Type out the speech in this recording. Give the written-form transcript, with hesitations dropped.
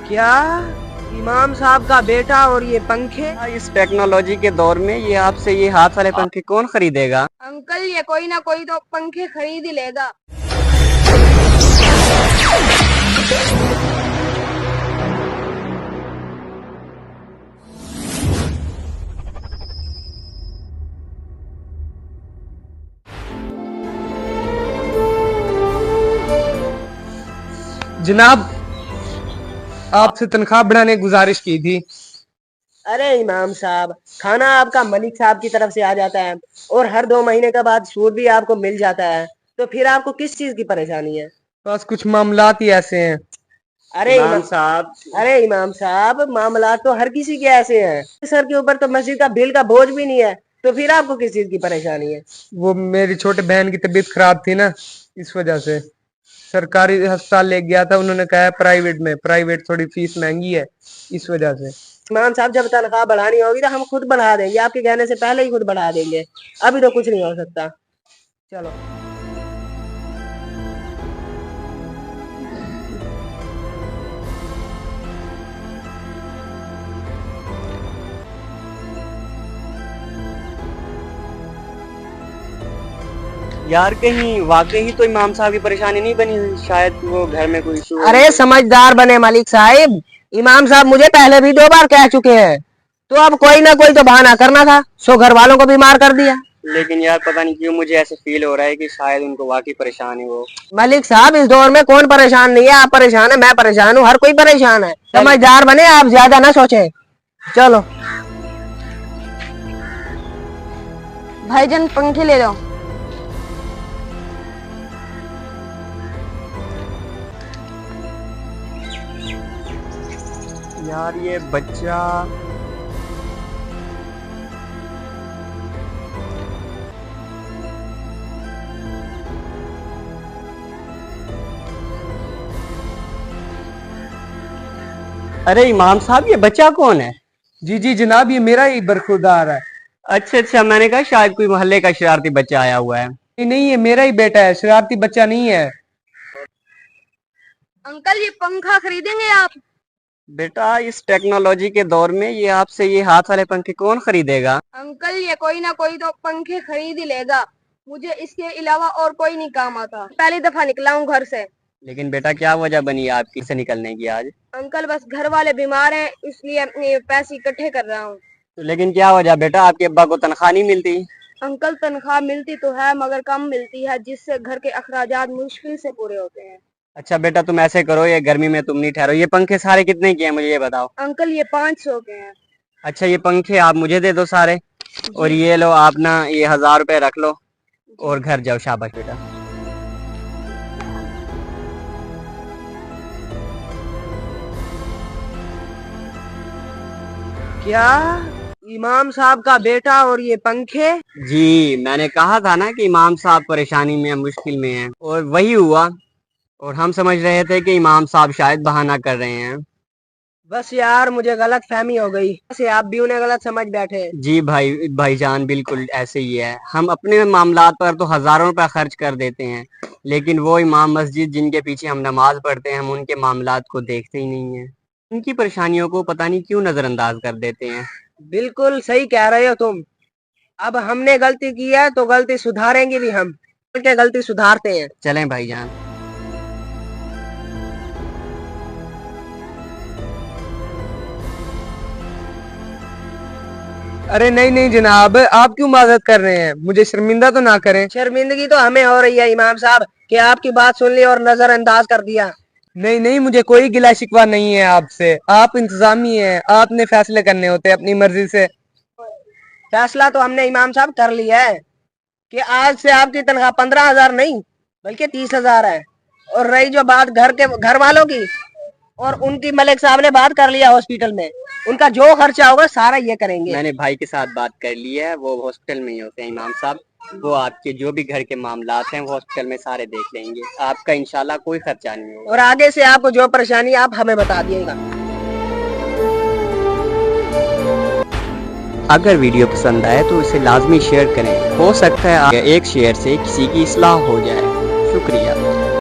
کیا امام صاحب کا بیٹا اور یہ پنکھے؟ اس ٹیکنالوجی کے دور میں یہ آپ سے یہ ہاتھ والے پنکھے کون خریدے گا؟ انکل یہ کوئی نہ کوئی تو پنکھے خرید ہی لے گا۔ جناب آپ سے تنخواہ بڑھانے کی گزارش کی تھی۔ ارے امام صاحب، کھانا آپ کا ملک صاحب کی طرف سے آ جاتا ہے اور ہر 2 مہینے کے بعد سود بھی آپ کو مل جاتا ہے، تو پھر آپ کو کس چیز کی پریشانی ہے؟ بس کچھ معاملات ہی ایسے ہیں۔ ارے امام صاحب، معاملات تو ہر کسی کے ایسے ہیں۔ سر کے اوپر تو مسجد کا بل کا بوجھ بھی نہیں ہے، تو پھر آپ کو کس چیز کی پریشانی ہے؟ وہ میری چھوٹے بہن کی طبیعت خراب تھی نا، اس وجہ سے سرکاری ہسپتال لے گیا تھا، انہوں نے کہا ہے پرائیویٹ تھوڑی فیس مہنگی ہے، اس وجہ سے۔ امام صاحب جب تنخواہ بڑھانی ہوگی تو ہم خود بڑھا دیں گے، آپ کے کہنے سے پہلے ہی خود بڑھا دیں گے، ابھی تو کچھ نہیں ہو سکتا۔ چلو یار کہیں واقعی تو امام صاحب کی پریشانی نہیں بنی، شاید وہ گھر میں کوئی ایشو۔ ارے سمجھدار بنے ملک صاحب، امام صاحب مجھے پہلے بھی 2 بار کہہ چکے ہیں، تو اب کوئی نہ کوئی تو بہانہ کرنا تھا، سو گھر والوں کو بیمار کر دیا۔ لیکن یار پتہ نہیں کیوں مجھے ایسے فیل ہو رہا ہے کہ شاید ان کو واقعی پریشان ہے وہ۔ ملک صاحب اس دور میں کون پریشان نہیں ہے؟ آپ پریشان ہیں، میں پریشان ہوں، ہر کوئی پریشان ہے۔ سمجھدار بنے، آپ زیادہ نہ سوچیں۔ چلو بھائی جان پنکھے لے لو۔ یار یہ بچہ ارے امام صاحب یہ بچہ کون ہے؟ جی جناب، یہ میرا ہی برخوردار ہے۔ اچھا میں نے کہا شاید کوئی محلے کا شرارتی بچہ آیا ہوا ہے۔ نہیں، یہ میرا ہی بیٹا ہے، شرارتی بچہ نہیں ہے۔ انکل یہ پنکھا خریدیں گے آپ؟ بیٹا اس ٹیکنالوجی کے دور میں یہ آپ سے یہ ہاتھ والے پنکھے کون خریدے گا؟ انکل یہ کوئی نہ کوئی تو پنکھے خرید ہی لے گا، مجھے اس کے علاوہ اور کوئی نہیں کام آتا، پہلی دفعہ نکلا ہوں گھر سے۔ لیکن بیٹا کیا وجہ بنی آپ کی سے نکلنے کی آج؟ انکل بس گھر والے بیمار ہیں، اس لیے پیسے اکٹھے کر رہا ہوں۔ لیکن کیا وجہ بیٹا، آپ کے ابا کو تنخواہ نہیں ملتی؟ انکل تنخواہ ملتی تو ہے مگر کم ملتی ہے، جس سے گھر کے اخراجات مشکل سے پورے ہوتے ہیں۔ اچھا بیٹا تم ایسے کرو، یہ گرمی میں تم نہیں ٹھہرو، یہ پنکھے سارے کتنے کے ہیں مجھے یہ بتاؤ۔ انکل یہ 500 کے ہیں۔ اچھا یہ پنکھے آپ مجھے دے دو سارے، اور یہ لو آپ نا یہ 1000 روپے رکھ لو اور گھر جاؤ۔ شاباش بیٹا۔ کیا امام صاحب کا بیٹا اور یہ پنکھے؟ جی میں نے کہا تھا نا کہ امام صاحب پریشانی میں مشکل میں ہیں، اور وہی ہوا، اور ہم سمجھ رہے تھے کہ امام صاحب شاید بہانہ کر رہے ہیں۔ بس یار مجھے غلط فہمی ہو گئی، ویسے آپ بھی انہیں غلط سمجھ بیٹھے۔ جی بھائی جان بالکل ایسے ہی ہے، ہم اپنے معاملات پر تو ہزاروں روپے خرچ کر دیتے ہیں، لیکن وہ امام مسجد جن کے پیچھے ہم نماز پڑھتے ہیں ہم ان کے معاملات کو دیکھتے ہی نہیں ہیں، ان کی پریشانیوں کو پتہ نہیں کیوں نظر انداز کر دیتے ہیں۔ بالکل صحیح کہہ رہے ہو تم، اب ہم نے غلطی کی ہے تو غلطی سدھاریں گے بھی، ہم کے غلطی سدھارتے ہیں۔ چلیں بھائی جان۔ ارے نہیں جناب، آپ کیوں معذرت کر رہے ہیں؟ مجھے شرمندہ تو نہ کریں۔ شرمندگی تو ہمیں ہو رہی ہے امام صاحب کہ آپ کی بات سن لی اور نظر انداز کر دیا۔ نہیں مجھے کوئی گلہ شکوہ نہیں ہے آپ سے، آپ انتظامی ہیں، آپ نے فیصلے کرنے ہوتے ہیں اپنی مرضی سے۔ فیصلہ تو ہم نے امام صاحب کر لیا ہے کہ آج سے آپ کی تنخواہ 15,000 نہیں بلکہ 30,000 ہے، اور رہی جو بات گھر والوں کی، اور ان کی ملک صاحب نے بات کر لیا ہاسپٹل میں، ان کا جو خرچہ ہوگا سارا یہ کریں گے۔ میں نے بھائی کے ساتھ بات کر لی ہے، وہ ہاسپٹل میں ہی ہوتے ہیں امام صاحب، وہ آپ کے جو بھی گھر کے معاملات ہیں وہ ہاسپٹل میں سارے دیکھ لیں گے، آپ کا انشاءاللہ کوئی خرچہ نہیں ہوگا۔ اور آگے سے آپ کو جو پریشانی آپ ہمیں بتا دیے گا۔ اگر ویڈیو پسند آئے تو اسے لازمی شیئر کریں، ہو سکتا ہے ایک شیئر سے کسی کی اصلاح ہو جائے۔ شکریہ۔